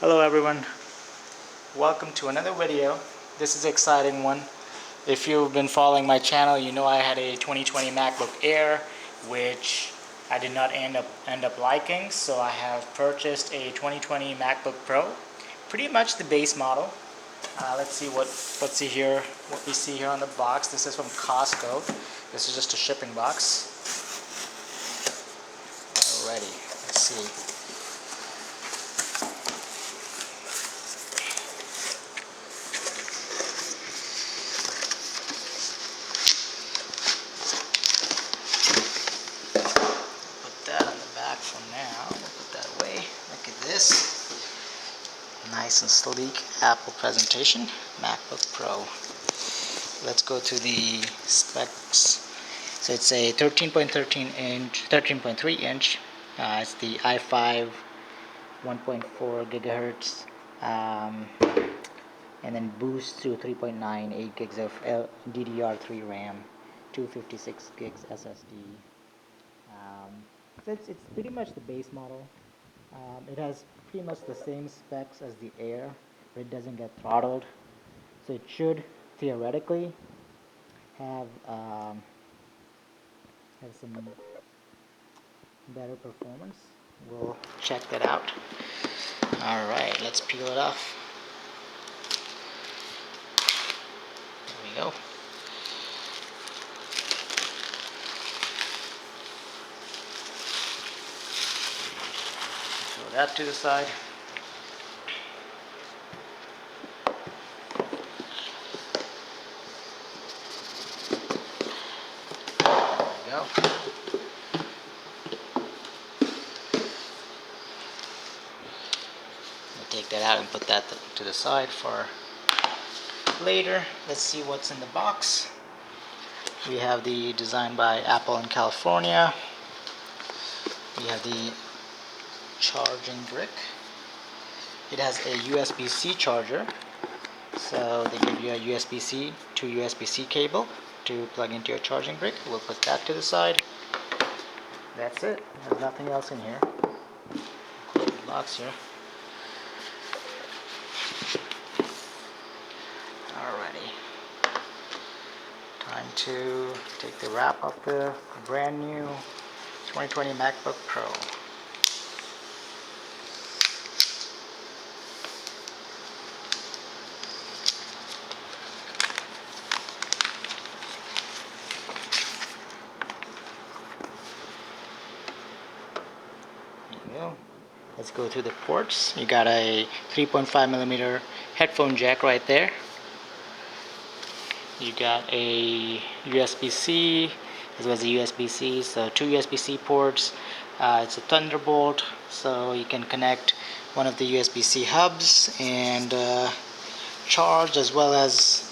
Hello everyone, welcome to another video. This is an exciting one. If you've been following my channel, you know I had a 2020 MacBook Air which I did not end up liking, so I have purchased a 2020 MacBook Pro, pretty much the base model. Let's see what we see here on the box. This is from Costco. This is just a shipping box. Alrighty, let's see. For now, we'll put that away. Look at this. Nice and sleek Apple presentation. MacBook Pro. Let's go to the specs. So it's a 13.3 inch. It's the i5 1.4 gigahertz. And then boost to 3.9, 8 gigs of DDR3 RAM, 256 gigs SSD. So it's pretty much the base model. It has pretty much the same specs as the Air, but it doesn't get throttled. So it should theoretically have some better performance. We'll check that out. Alright, let's peel it off. There we go. Throw that to the side. There we go. We'll take that out and put that to the side for later. Let's see what's in the box. We have the design by Apple in California. We have the charging brick. It has a USB-C charger, so they give you a USB-C to USB-C cable to plug into your charging brick. We'll put that to the side. That's it. There's nothing else in here. Close the box here. Alrighty. Time to take the wrap off the brand new 2020 MacBook Pro. Let's go through the ports. You got a 3.5 millimeter headphone jack right there. You got a USB-C as well as a USB-C, so two USB-C ports. It's a Thunderbolt, so you can connect one of the USB-C hubs and charge, as well as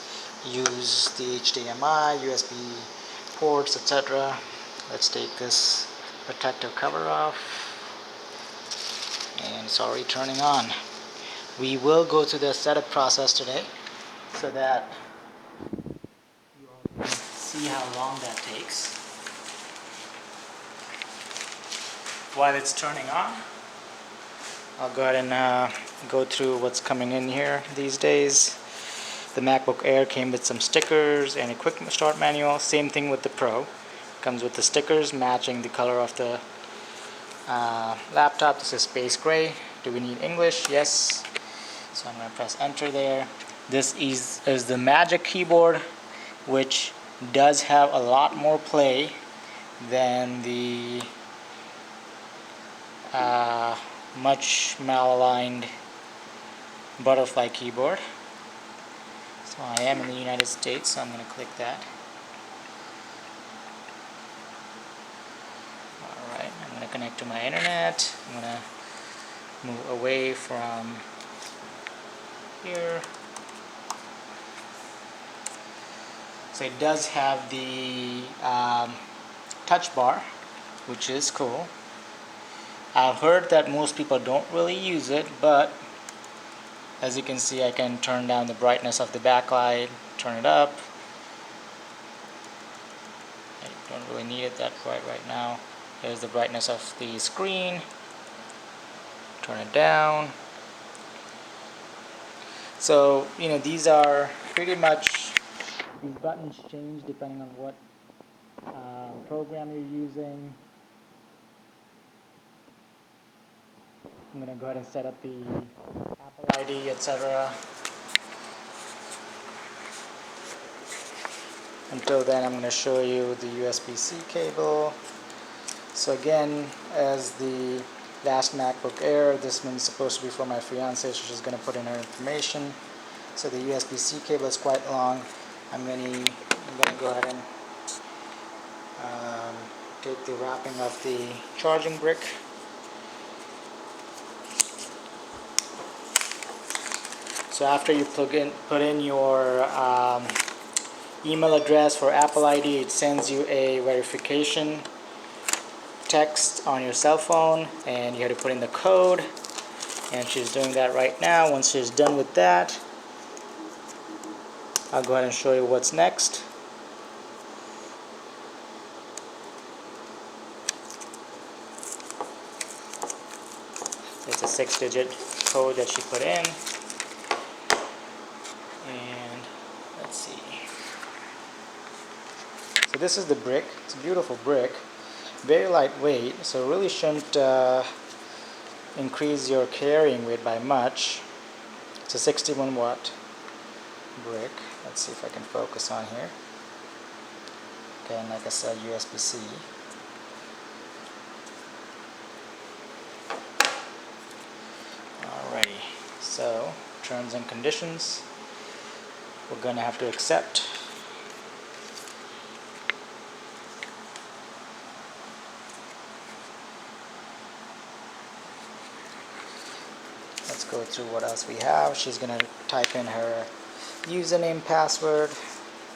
use the HDMI, USB ports, etc. Let's take this protective cover off. And it's already turning on. We will go through the setup process today so that you all can see how long that takes. While it's turning on, I'll go ahead and go through what's coming in here these days. The MacBook Air came with some stickers and a quick start manual. Same thing with the Pro. Comes with the stickers matching the color of the laptop. This is space gray. Do we need English? Yes. So I'm going to press enter there. This is the Magic Keyboard, which does have a lot more play than the much malaligned butterfly keyboard. So I am in the United States, so I'm going to click that. Alright, I'm going to connect to my internet. I'm going to move away from here. So it does have the touch bar, which is cool. I've heard that most people don't really use it, but as you can see, I can turn down the brightness of the backlight, turn it up. I don't really need it that bright right now. Here's the brightness of the screen. Turn it down. So, you know, these are pretty much, these buttons change depending on what program you're using. I'm going to go ahead and set up the Apple ID, etc. Until then, I'm going to show you the USB-C cable. So again, as the last MacBook Air, this one's supposed to be for my fiance, so she's going to put in her information. So the USB-C cable is quite long. I'm going to go ahead and take the wrapping of the charging brick. So after you put in your email address for Apple ID, it sends you a verification text on your cell phone, and you have to put in the code, and she's doing that right now. Once she's done with that, I'll go ahead and show you what's next. It's a 6-digit code that she put in, and let's see. So this is the brick. It's a beautiful brick, very lightweight, so really shouldn't increase your carrying weight by much. It's a 61 watt brick. Let's see if I can focus on here. Okay, and like I said, USB-C. Alrighty, so terms and conditions we're going to have to accept. Let's go through what else we have. She's going to type in her username, password,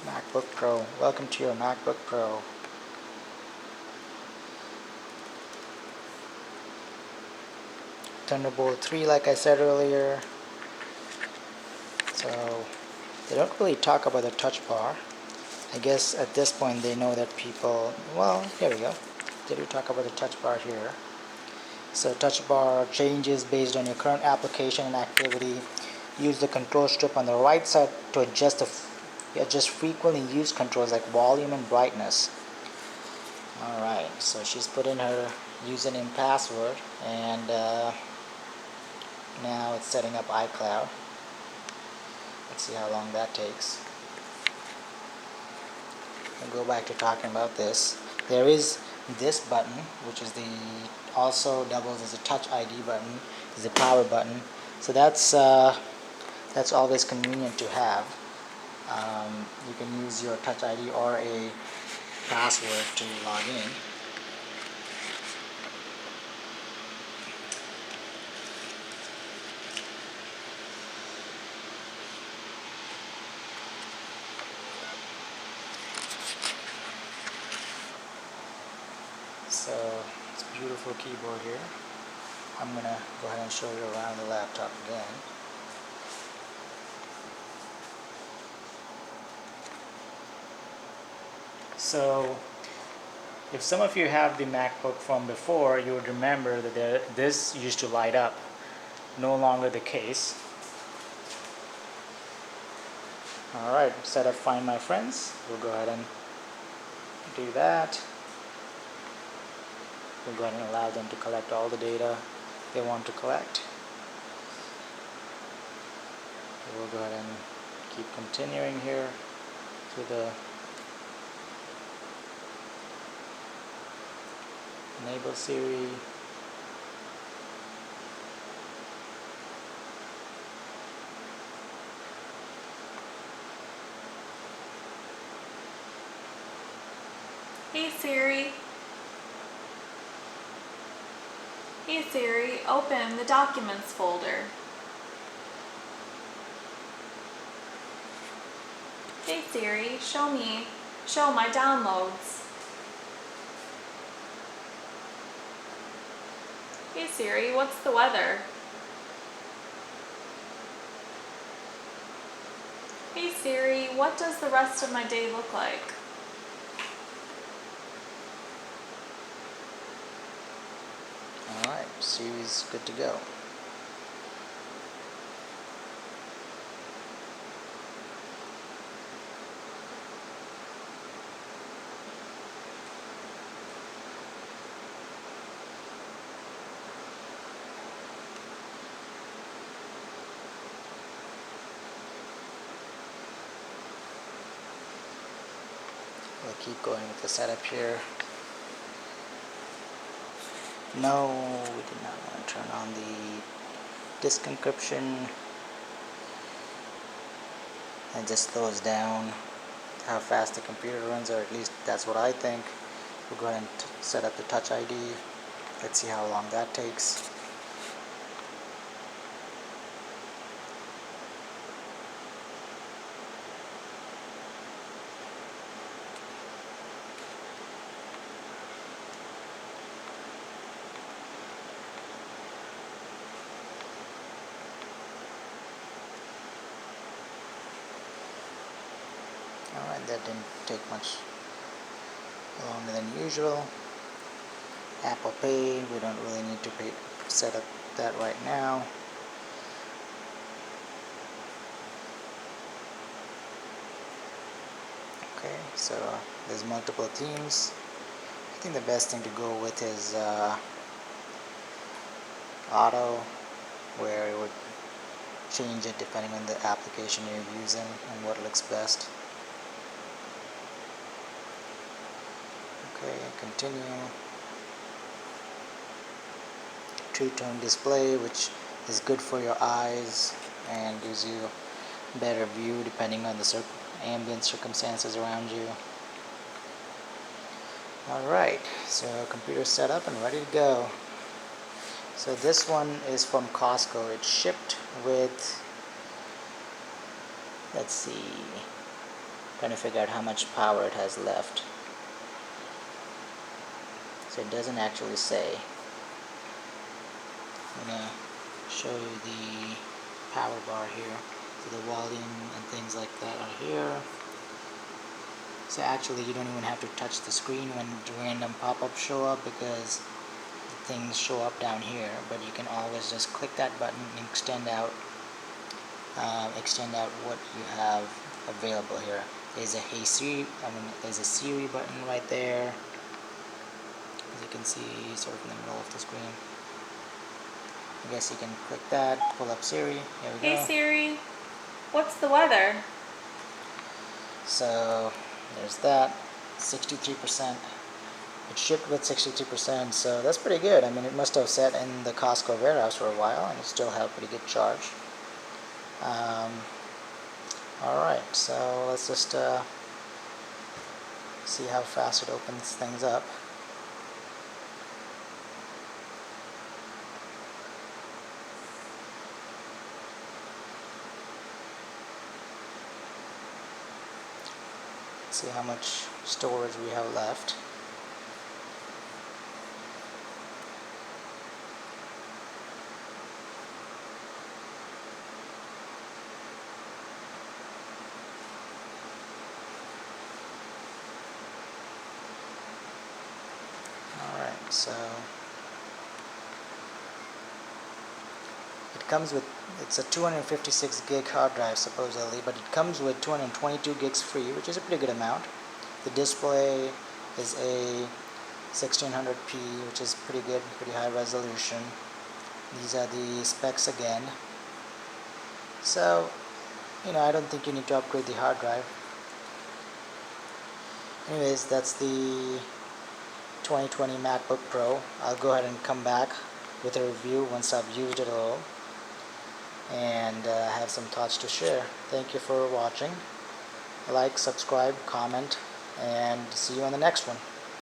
MacBook Pro. Welcome to your MacBook Pro. Thunderbolt 3, like I said earlier. So they don't really talk about the touch bar. I guess at this point they know that people, well, here we go. They do talk about the touch bar here. So touch bar changes based on your current application and activity. Use the control strip on the right side to adjust frequently used controls like volume and brightness. Alright, so she's put in her username, password, and now it's setting up iCloud. Let's see how long that takes. I'll go back to talking about this. There is this button, which is also doubles as a touch ID button, is a power button. So that's always convenient to have. You can use your touch ID or a password to log in. So it's a beautiful keyboard here. I'm going to go ahead and show you around the laptop again. So if some of you have the MacBook from before, you would remember that this used to light up. No longer the case. Alright, set up Find My Friends. We'll go ahead and do that. We'll go ahead and allow them to collect all the data they want to collect. We'll go ahead and keep continuing here to the Enable Siri. Hey Siri. Hey Siri, open the Documents folder. Hey Siri, show my downloads. Hey Siri, what's the weather? Hey Siri, what does the rest of my day look like? Alright, Siri's good to go. keep going with the setup here. No, we did not want to turn on the disk encryption. And just slows down how fast the computer runs, or at least that's what I think. We'll go ahead and set up the Touch ID. Let's see how long that takes. Alright, that didn't take much longer than usual. Apple Pay, we don't really need to set up that right now. Okay, so there's multiple themes. I think the best thing to go with is auto, where it would change it depending on the application you're using and what looks best. Okay, continue. Two-tone display, which is good for your eyes and gives you a better view depending on the ambient circumstances around you. Alright, so computer set up and ready to go. So this one is from Costco. It's shipped with, let's see, trying to figure out how much power it has left. So it doesn't actually say. I'm going to show you the power bar here. So the volume and things like that are here. So actually you don't even have to touch the screen when random pop-ups show up, because the things show up down here, but you can always just click that button and extend out what you have available here. There's a Hey Siri, there's a Siri button right there, as you can see, sort of in the middle of the screen. I guess you can click that, pull up Siri. Here we go. Hey Siri, what's the weather? So there's that, 63%. It shipped with 63%, so that's pretty good. I mean, it must have sat in the Costco warehouse for a while, and it still had a pretty good charge. Alright, so let's just see how fast it opens things up. See how much storage we have left. Alright, so it comes with, it's a 256 gig hard drive supposedly, but it comes with 222 gigs free, which is a pretty good amount. The display is a 1600p, which is pretty good, pretty high resolution. These are the specs again. So, I don't think you need to upgrade the hard drive. Anyways, that's the 2020 MacBook Pro. I'll go ahead and come back with a review once I've used it all and have some thoughts to share. Thank you for watching. Like, subscribe, comment, and see you on the next one.